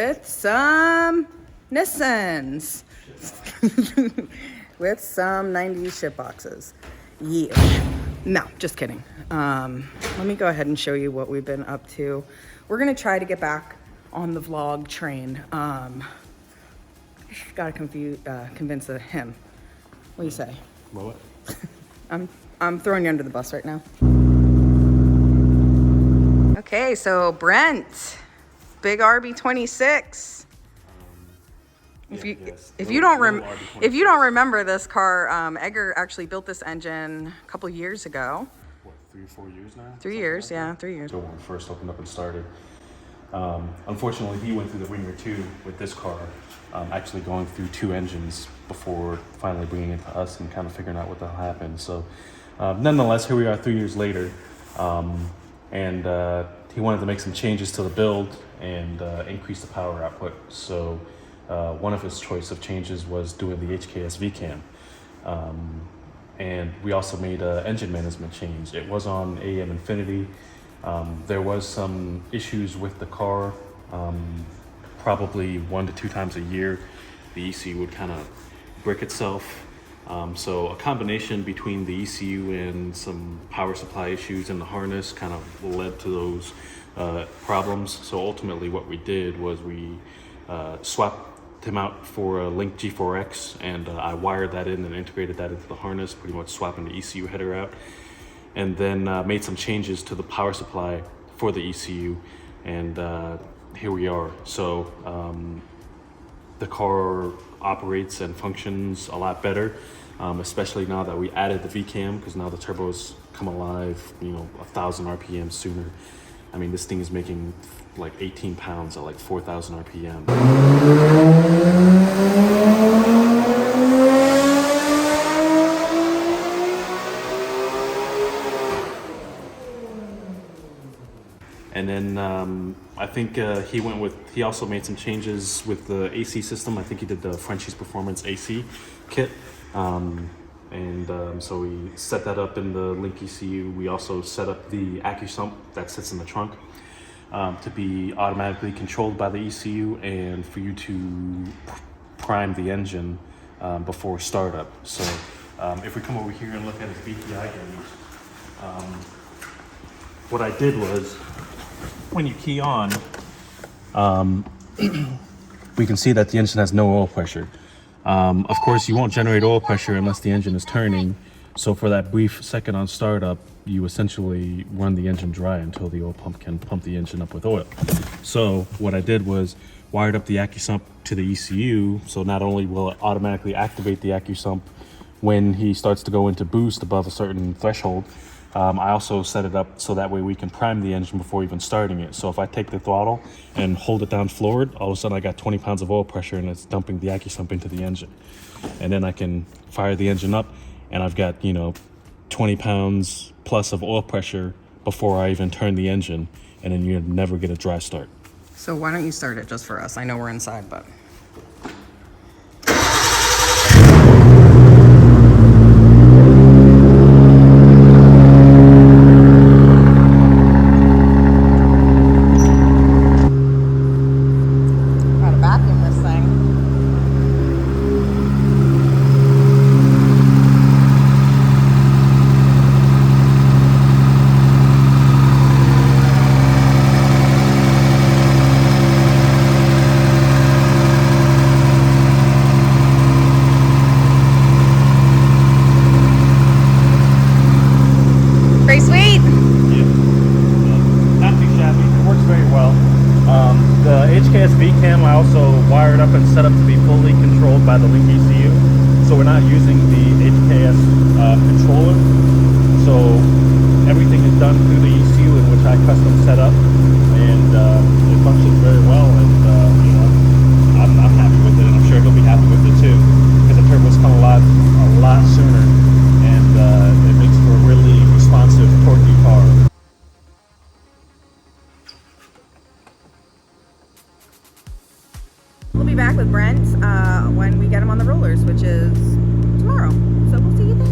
with some Nissans. With some 90s shit boxes. Yeah. No, just kidding. Let me go ahead and show you what we've been up to. We're gonna try to get back on the vlog train. Gotta convince him. What do you say? What? I'm throwing you under the bus right now. Okay, so Brent, big RB26. If you don't remember this car, Edgar actually built this engine a couple years ago. What, 3 or 4 years now? 3 years, yeah, 3 years. So when we first opened up and started. Unfortunately, he went through the ringer too with this car, actually going through 2 engines before finally bringing it to us and kind of figuring out what the hell happened. So nonetheless, here we are 3 years later, and he wanted to make some changes to the build and increase the power output. So one of his choice of changes was doing the HKS Vcam. And we also made an engine management change. It was on a Infiniti. There was some issues with the car. Probably 1 to 2 times a year, the ECU would kind of brick itself. So a combination between the ECU and some power supply issues in the harness kind of led to those problems. So ultimately what we did was we swapped him out for a Link G4X, and I wired that in and integrated that into the harness, pretty much swapping the ECU header out. And then made some changes to the power supply for the ECU, and here we are. So the car operates and functions a lot better, especially now that we added the Vcam, because now the turbos come alive, 1,000 RPM sooner. I mean, this thing is making like 18 pounds at like 4,000 RPM. And then I think he also made some changes with the AC system. I think he did the Frenchie's Performance AC kit. So we set that up in the Link ECU. We also set up the accusump that sits in the trunk to be automatically controlled by the ECU and for you to prime the engine before startup. So if we come over here and look at his BPI gauge, what I did was, when you key on, we can see that the engine has no oil pressure. Of course, you won't generate oil pressure unless the engine is turning. So for that brief second on startup, you essentially run the engine dry until the oil pump can pump the engine up with oil. So what I did was wired up the accusump to the ECU. So not only will it automatically activate the accusump when he starts to go into boost above a certain threshold, I also set it up so that way we can prime the engine before even starting it. So if I take the throttle and hold it down forward, all of a sudden I got 20 pounds of oil pressure and it's dumping the accusump into the engine. And then I can fire the engine up and I've got, 20 pounds plus of oil pressure before I even turn the engine, and then you never get a dry start. So why don't you start it just for us? I know we're inside, but. HKS Vcam I also wired up and set up to be fully controlled by the Link ECU. So we're not using the HKS controller. So everything is done through the ECU in which I custom set up, and it functions very well. And I'm happy with it, and I'm sure he'll be happy with it too, because the turbos come a lot sooner, and it makes for a really responsive, torquey car. We'll be back with Brent when we get him on the rollers, which is tomorrow. So we'll see you then.